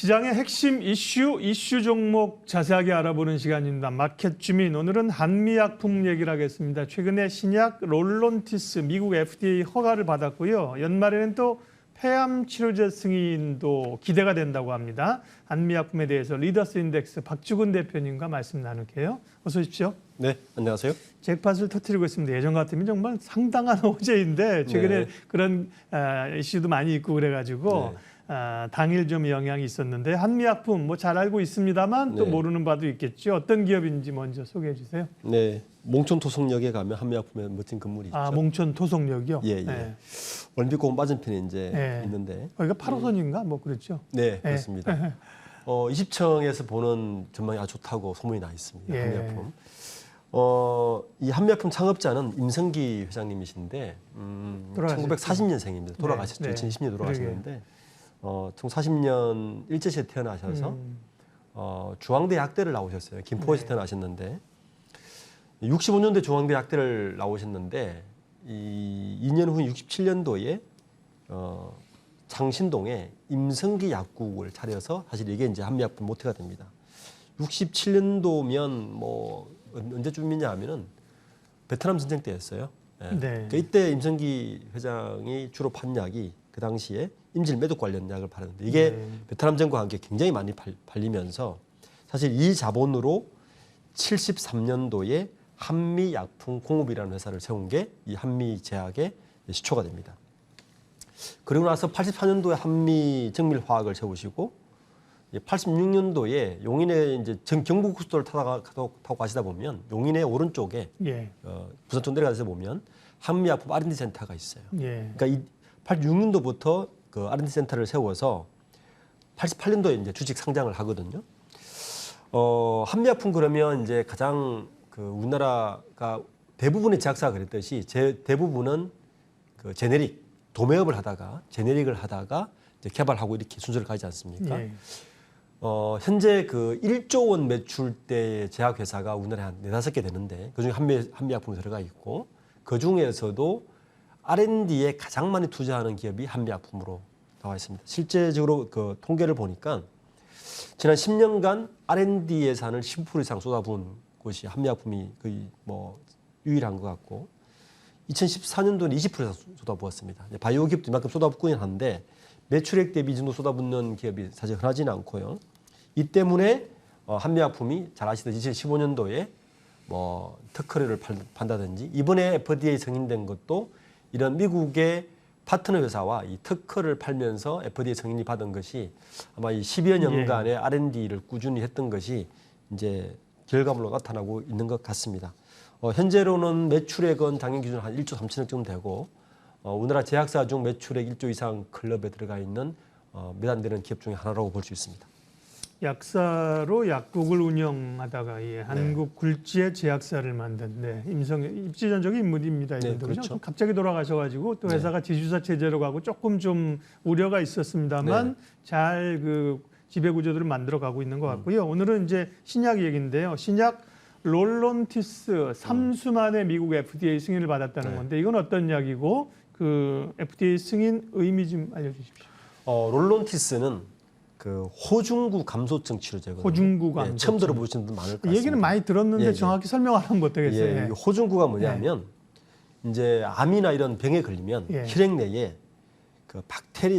시장의 핵심 이슈 종목 자세하게 알아보는 시간입니다. 마켓 주민, 오늘은 한미약품 얘기를 하겠습니다. 최근에 신약 롤론티스 미국 FDA 허가를 받았고요. 연말에는 또 폐암 치료제 승인도 기대가 된다고 합니다. 한미약품에 대해서 리더스 인덱스 박주근 대표님과 말씀 나눌게요. 어서 오십시오. 네, 안녕하세요. 잭팟을 터뜨리고 있습니다. 예전 같으면 정말 상당한 호재인데 최근에 네. 그런 이슈도 많이 있고 그래가지고 네. 당일 좀 영향이 있었는데 한미약품 뭐 잘 알고 있습니다만 또 네. 모르는 바도 있겠죠. 어떤 기업인지 먼저 소개해 주세요. 네, 몽촌토속역에 가면 한미약품의 멋진 건물이 있죠. 몽촌 토속역이요? 예, 예. 네. 올림픽공원 맞은편에 이제 네. 있는데. 거기가 8호선인가 뭐 그렇죠. 네, 그렇습니다. 20층에서 보는 전망이 아주 좋다고 소문이 나 있습니다. 예. 한미약품. 이 한미약품 창업자는 임성기 회장님이신데 1940년생입니다. 돌아가셨죠. 네. 2020년에 돌아가셨는데 1940년 일제시에 태어나셔서 중앙대 약대를 나오셨어요. 김포에서 태어나셨는데 65년도에 중앙대 약대를 나오셨는데 2년 후 67년도에 창신동에 임성기 약국을 차려서 사실 이게 이제 한미약품 모태가 됩니다. 67년도면 뭐 언제쯤이냐 하면은 베트남 전쟁 때였어요. 예. 네. 그러니까 이때 임성기 회장이 주로 판 약이 그 당시에 임질 매독 관련 약을 팔았는데 이게 베트남 전과 함께 굉장히 많이 팔리면서 사실 이 자본으로 73년도에 한미약품공업이라는 회사를 세운 게 이 한미제약의 시초가 됩니다. 그리고 나서 84년도에 한미정밀화학을 세우시고 86년도에 용인에 이제 경부고속도로를 타고 가시다 보면 용인의 오른쪽에 부산 쪽 내려가서 보면 한미약품 R&D 센터가 있어요. 그러니까 이 86년도부터 그 R&D 센터를 세워서 88년도에 이제 주식 상장을 하거든요. 한미약품 그러면 이제 가장 그 우리나라가 대부분의 제약사가 그랬듯이 대부분은 그 제네릭 도매업을 하다가 제네릭을 하다가 이제 개발하고 이렇게 순서를 가지 않습니까? 현재 그 1조 원 매출대의 제약회사가 우리나라에 한 4-5개 되는데 그중에 한미약품이 들어가 있고 그중에서도 R&D에 가장 많이 투자하는 기업이 한미약품으로 나와 있습니다. 실제적으로 그 통계를 보니까 지난 10년간 R&D 예산을 10% 이상 쏟아부은 곳이 한미약품이 거의 뭐 유일한 것 같고 2014년도에는 20% 이상 쏟아부었습니다. 바이오 기업도 이만큼 쏟아붓고는 한데 매출액 대비 이 정도 쏟아붓는 기업이 사실 흔하지는 않고요. 이 때문에 한미약품이 잘 아시듯이 2015년도에 뭐 특허를 판다든지 이번에 FDA 승인된 것도 이런 미국의 파트너 회사와 이 특허를 팔면서 FDA 승인이 받은 것이 아마 이 10여 년간의 R&D를 꾸준히 했던 것이 이제 결과물로 나타나고 있는 것 같습니다. 현재로는 매출액은 작년 기준 한 1조 3천억 정도 되고 우리나라 제약사 중 매출액 1조 이상 클럽에 들어가 있는 몇 안 되는 기업 중에 하나라고 볼 수 있습니다. 약사로 약국을 운영하다가 한국 굴지의 제약사를 만든 입지전적인 인물입니다. 그렇죠. 갑자기 돌아가셔가지고 또 회사가 지주사 체제로 가고 조금 좀 우려가 있었습니다만 잘 그 지배구조들을 만들어가고 있는 것 같고요. 오늘은 이제 신약 얘기인데요. 신약 롤론티스 3수 만에 미국 FDA 승인을 받았다는 건데 이건 어떤 약이고 그 FDA 승인 의미 좀 알려주십시오. 롤론티스는 그 호중구 감소증 치료제거든요. 호중구 감소증. 처음 들어보시는 분들 많을 것 같습니다. 얘기는 많이 들었는데 정확히 설명 안 하면 못하겠어요. 호중구가 뭐냐면 이제 암이나 이런 병에 걸리면 혈액 내에 그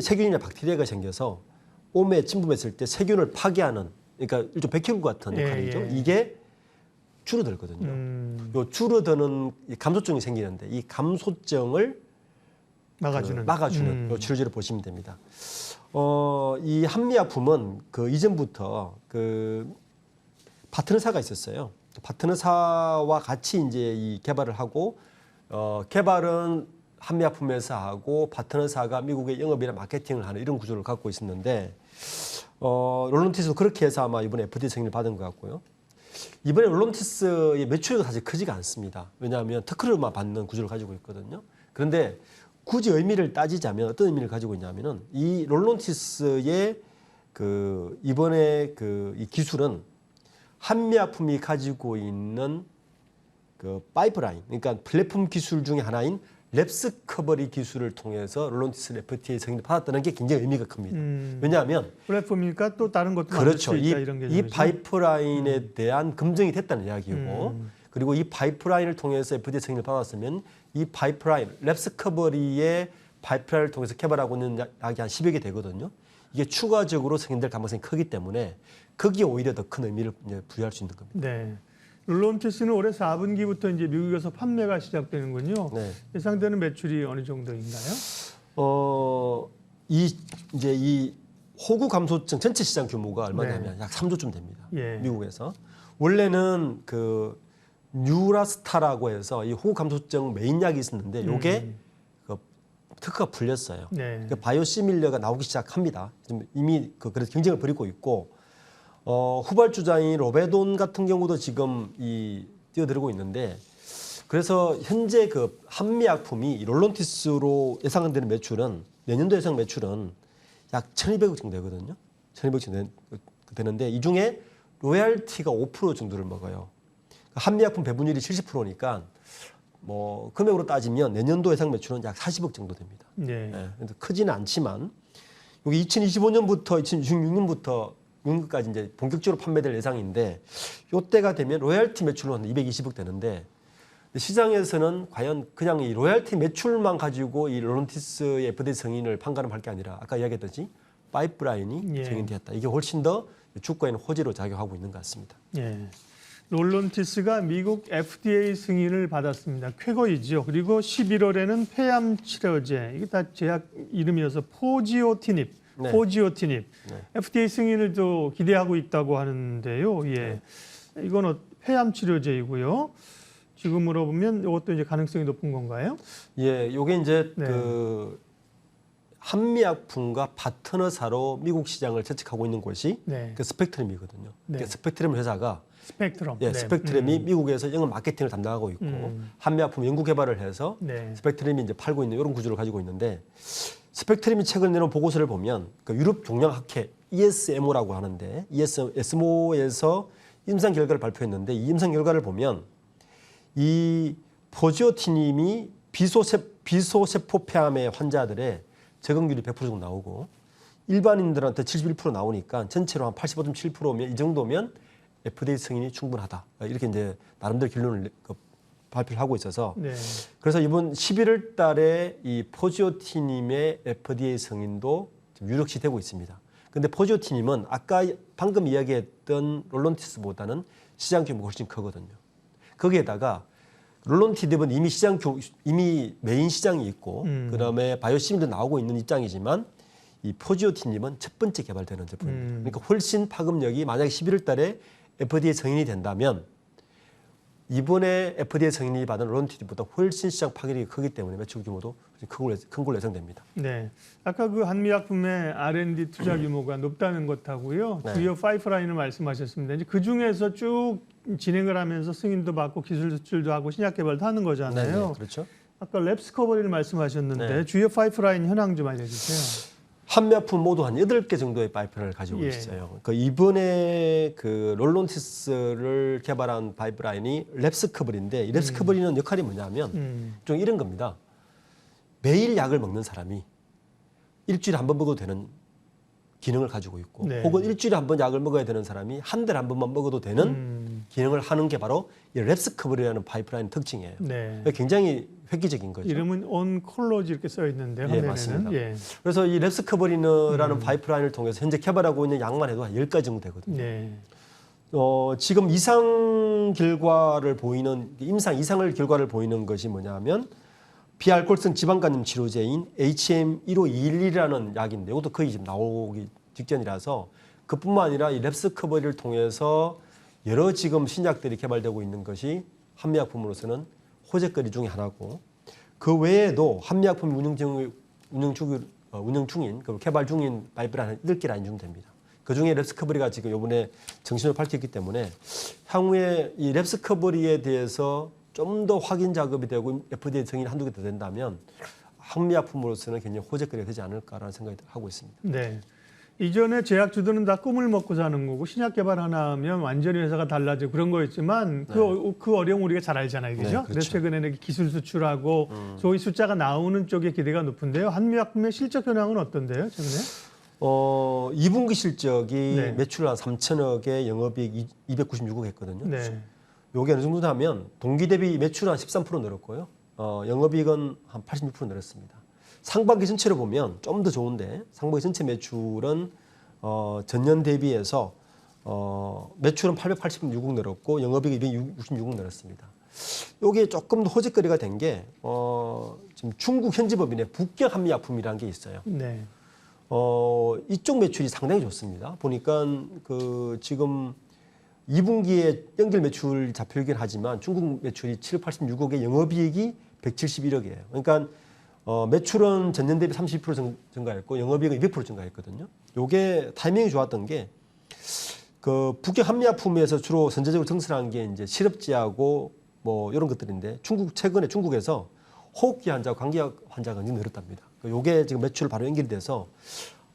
세균이나 박테리아가 생겨서 몸에 침범했을 때 세균을 파괴하는 그러니까 일종 백혈구 같은 역할이죠. 이게 줄어들거든요. 요 줄어드는 감소증이 생기는데 이 감소증을 막아주는 요 치료제를 보시면 됩니다. 이 한미약품은 그 이전부터 그 파트너사가 있었어요. 파트너사와 같이 이제 이 개발을 하고 개발은 한미약품에서 하고 파트너사가 미국의 영업이나 마케팅을 하는 이런 구조를 갖고 있었는데 롤론티스도 그렇게 해서 아마 이번에 FDA 승인을 받은 것 같고요. 이번에 롤론티스의 매출이 사실 크지가 않습니다. 왜냐하면 특허를만 받는 구조를 가지고 있거든요. 그런데 굳이 의미를 따지자면 어떤 의미를 가지고 있냐면은 이 롤론티스의 그 이번에 그 이 기술은 한미약품이 가지고 있는 그 파이프라인, 그러니까 플랫폼 기술 중에 하나인 랩스커버리 기술을 통해서 롤론티스 FDA 승인을 받았다는 게 굉장히 의미가 큽니다. 왜냐하면 플랫폼이니까 또 다른 것도 만들 수 그렇죠. 있다 이런 이 개념이죠. 파이프라인에 대한 검증이 됐다는 이야기고 그리고 이 파이프라인을 통해서 FDA 승인을 받았으면 이 파이프라인, 랩스커버리의 파이프라인을 통해서 개발하고 있는 약이 한 10여 개 되거든요. 이게 추가적으로 승인될 가능성이 크기 때문에 거기에 오히려 더 큰 의미를 이제 부여할 수 있는 겁니다. 네. 롤론티스는 올해 4분기부터 이제 미국에서 판매가 시작되는군요. 네. 예상되는 매출이 어느 정도인가요? 이 호구 감소증 전체 시장 규모가 얼마냐면 약 3조쯤 됩니다. 예. 미국에서. 원래는 그 뉴라스타라고 해서 이 호구 감소증 메인 약이 있었는데 요게 그 특허가 풀렸어요. 네. 그 바이오시밀러가 나오기 시작합니다. 지금 이미 그래서 경쟁을 벌이고 있고 후발주자인 로베돈 같은 경우도 지금 뛰어들고 있는데 그래서 현재 그 한미약품이 롤론티스로 예상되는 매출은 내년도 예상 매출은 약 1,200억 정도 되거든요. 1,200억 정도 되는데 이 중에 로얄티가 5% 정도를 먹어요. 한미약품 배분율이 70%니까 뭐 금액으로 따지면 내년도 예상 매출은 약 40억 정도 됩니다. 네. 네, 크지는 않지만 여기 2025년부터 2026년부터 6년까지 이제 본격적으로 판매될 예상인데 이때가 되면 로얄티 매출로 한 220억 되는데 시장에서는 과연 그냥 이 로얄티 매출만 가지고 이 롤론티스의 FDA 승인을 판가름할 게 아니라 아까 이야기했듯이 파이프라인이 승인되었다. 이게 훨씬 더 주가에는 호재로 작용하고 있는 것 같습니다. 예. 롤론티스가 미국 FDA 승인을 받았습니다. 쾌거이죠. 그리고 11월에는 폐암 치료제, 이게 다 제약 이름이어서 포지오티닙, 네. 포지오티닙. 네. FDA 승인을 또 기대하고 있다고 하는데요. 예. 이건 폐암 치료제이고요. 지금으로 보면 이것도 이제 가능성이 높은 건가요? 예, 요게 이제 네. 그 한미약품과 파트너사로 미국 시장을 채택하고 있는 곳이 네. 그 스펙트럼이거든요. 네. 그 스펙트럼 회사가 스펙트럼. 예, 네. 스펙트럼이 미국에서 영업 마케팅을 담당하고 있고 한미약품 연구 개발을 해서 네. 스펙트럼이 이제 팔고 있는 이런 구조를 가지고 있는데 스펙트럼이 최근 내놓은 보고서를 보면 그 유럽 종량학회 ESMO라고 하는데 ESMO에서 임상 결과를 발표했는데 이 임상 결과를 보면 이 포지오티님이 비소세포 폐암의 환자들의 적응률이 100% 정도 나오고 일반인들한테 71% 나오니까 전체로 한 85.7%면 이 정도면 FDA 승인이 충분하다. 이렇게 이제 나름대로 결론을 발표를 하고 있어서 네. 그래서 이번 11월 달에 이 포지오티님의 FDA 승인도 좀 유력시 되고 있습니다. 근데 포지오티님은 아까 방금 이야기했던 롤론티스보다는 시장 규모가 훨씬 크거든요. 거기에다가 롤론티닙은 이미 메인 시장이 있고 그다음에 바이오시밀도 나오고 있는 입장이지만 이 포지오티닙은 첫 번째 개발되는 제품입니다. 그러니까 훨씬 파급력이 만약에 11월 달에 FDA 승인이 된다면 이번에 FDA 승인이 받은 롤론티닙보다 훨씬 시장 파괴력이 크기 때문에 매출 규모도 큰 걸로 예상됩니다. 네, 아까 그 한미약품의 R&D 투자 규모가 높다는 것하고요. 네. 주요 파이프라인을 말씀하셨습니다. 이제 그 중에서 쭉 진행을 하면서 승인도 받고 기술 수출도 하고 신약 개발도 하는 거잖아요. 네, 그렇죠. 아까 랩스커버리를 말씀하셨는데 네. 주요 파이프라인 현황 좀 알려주세요. 한미약품 모두 한 8개 정도의 파이프라인을 가지고 예. 있어요. 그 이번에 그 롤론티스를 개발한 파이프라인이 랩스커버리인데 이 랩스커버리는 역할이 뭐냐면 좀 이런 겁니다. 매일 약을 먹는 사람이 일주일에 한 번 먹어도 되는 기능을 가지고 있고 네. 혹은 일주일에 한 번 약을 먹어야 되는 사람이 한 달에 한 번만 먹어도 되는 기능을 하는 게 바로 이 랩스커버리라는 파이프라인 특징이에요. 네. 굉장히 획기적인 거죠. 이름은 온콜로지 이렇게 써 있는데 예, 화면에는. 맞습니다. 예. 그래서 이 랩스커버리라는 파이프라인을 통해서 현재 개발하고 있는 약만 해도 한 10가지 정도 되거든요. 네. 지금 이상 결과를 보이는 임상 이상을 결과를 보이는 것이 뭐냐면 비알코올성 지방간염 치료제인 HM1521이라는 약인데 이것도 거의 지금 나오기 직전이라서 그뿐만 아니라 이 랩스커버리를 통해서 여러 지금 신약들이 개발되고 있는 것이 한미약품으로서는 호재거리 중에 하나고 그 외에도 한미약품 운영 중인 그 개발 중인 파이프라인 8개를 인증됩니다. 그중에 랩스커버리가 지금 이번에 정신을 밝혔기 때문에 향후에 이 랩스커버리에 대해서 좀 더 확인 작업이 되고 FDA 승인이 한두 개 더 된다면 한미약품으로서는 굉장히 호재거리가 되지 않을까라는 생각이 하고 있습니다. 네. 이전에 제약주들은 다 꿈을 먹고 사는 거고 신약 개발 하나 하면 완전히 회사가 달라지고 그런 거였지만 그 어려움 우리가 잘 알잖아요. 그죠? 네, 그렇죠. 그래서 최근에는 기술 수출하고 소위 숫자가 나오는 쪽에 기대가 높은데요. 한미약품의 실적 현황은 어떤데요? 최근에? 2분기 실적이 네. 매출 한 3천억에 영업이익 296억 했거든요. 네. 요게 어느 정도냐면 동기 대비 매출 한 13% 늘었고요. 영업이익은 한 86% 늘었습니다. 상반기 전체로 보면 좀 더 좋은데 상반기 전체 매출은 전년 대비해서 매출은 886억 늘었고 영업이익이 266억 늘었습니다. 요게 조금 더 호재거리가 된 게 지금 중국 현지법인의 북경 한미약품이라는 게 있어요. 네. 이쪽 매출이 상당히 좋습니다. 보니까 그 지금 2분기에 연결 매출 잡혀있긴 하지만 중국 매출이 786억에 영업이익이 171억이에요. 그러니까 매출은 전년 대비 32% 증가했고 영업이익은 200% 증가했거든요. 요게 타이밍이 좋았던 게 그 북경 한미약품에서 주로 선제적으로 증설한 게 이제 실업지하고 뭐 이런 것들인데 최근에 중국에서 호흡기 환자, 감기약 환자가 굉장히 늘었답니다. 요게 지금 매출 바로 연결이 돼서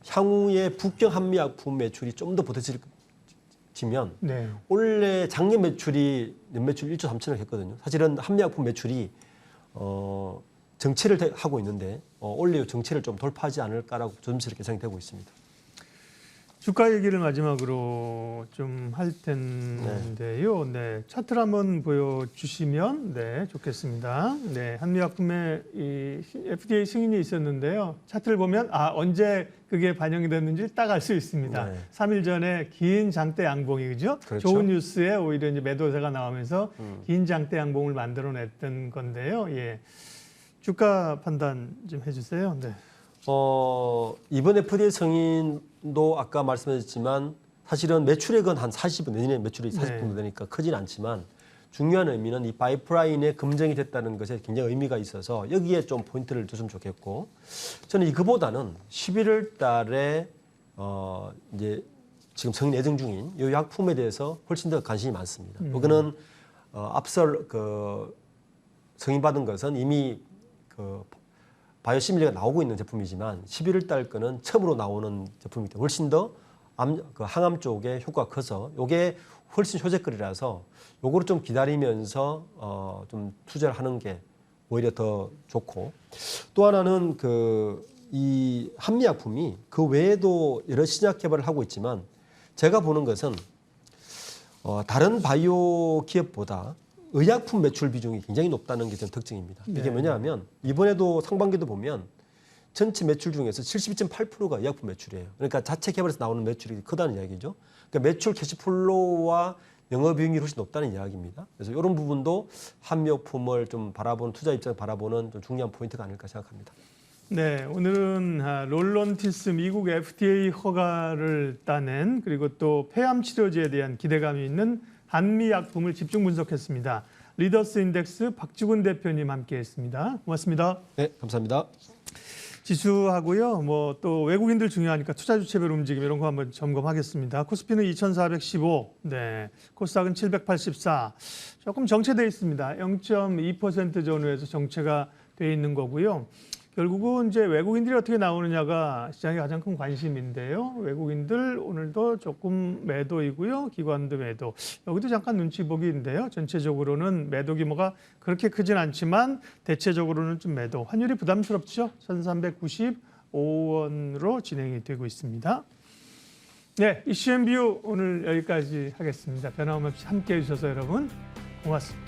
향후에 북경 한미약품 매출이 좀 더 보태지면 네. 원래 작년 매출이 연매출 1조 3천억 했거든요. 사실은 한미약품 매출이 정체를 하고 있는데 올해 정체를 좀 돌파하지 않을까라고 조심스럽게 예상이 되고 있습니다. 주가 얘기를 마지막으로 좀 할 텐데요. 네. 차트를 한번 보여주시면 네, 좋겠습니다. 네. 한미약품의 이 FDA 승인이 있었는데요. 차트를 보면 언제 그게 반영이 됐는지 딱 알 수 있습니다. 네. 3일 전에 긴 장대 양봉이 그죠? 그렇죠. 좋은 뉴스에 오히려 이제 매도세가 나오면서 긴 장대 양봉을 만들어냈던 건데요. 예. 주가 판단 좀 해주세요. 네. 이번 FDA 승인도 아까 말씀하셨지만 사실은 매출액은 한 40분, 내년에 매출이 40% 되니까 크진 않지만 중요한 의미는 이 파이프라인에 검증이 됐다는 것에 굉장히 의미가 있어서 여기에 좀 포인트를 줬으면 좋겠고 저는 이거보다는 11월 달에 이제 지금 승인 예정 중인 이 약품에 대해서 훨씬 더 관심이 많습니다. 이거는 앞서 승인받은 것은 이미 바이오시밀러가 나오고 있는 제품이지만 11월 달 거는 처음으로 나오는 제품이기 때문에 훨씬 더 항암 쪽에 효과가 커서 이게 훨씬 효재거리라서 요거를 좀 기다리면서 좀 투자를 하는 게 오히려 더 좋고 또 하나는 이 한미약품이 그 외에도 여러 신약 개발을 하고 있지만 제가 보는 것은 다른 바이오 기업보다 의약품 매출 비중이 굉장히 높다는 게 전 특징입니다. 이게 뭐냐면 이번에도 상반기도 보면 전체 매출 중에서 72.8%가 의약품 매출이에요. 그러니까 자체 개발에서 나오는 매출이 크다는 이야기죠. 그러니까 매출 캐시플로우와 영업이익률이 훨씬 높다는 이야기입니다. 그래서 이런 부분도 한미약품을 좀 바라보는 투자 입장에서 바라보는 좀 중요한 포인트가 아닐까 생각합니다. 네, 오늘은 롤론티스 미국 FDA 허가를 따낸 그리고 또 폐암 치료제에 대한 기대감이 있는 한미약품을 집중 분석했습니다. 리더스 인덱스 박주근 대표님 함께했습니다. 고맙습니다. 네, 감사합니다. 지수하고요. 뭐 또 외국인들 중요하니까 투자 주체별 움직임 이런 거 한번 점검하겠습니다. 코스피는 2,415, 네, 코스닥은 784. 조금 정체돼 있습니다. 0.2% 전후에서 정체가 돼 있는 거고요. 결국은 이제 외국인들이 어떻게 나오느냐가 시장의 가장 큰 관심인데요. 외국인들 오늘도 조금 매도이고요. 기관도 매도. 여기도 잠깐 눈치 보기인데요. 전체적으로는 매도 규모가 그렇게 크진 않지만 대체적으로는 좀 매도. 환율이 부담스럽죠. 1,395원으로 진행이 되고 있습니다. 네, 이슈앤뷰 오늘 여기까지 하겠습니다. 변함없이 함께해 주셔서 여러분 고맙습니다.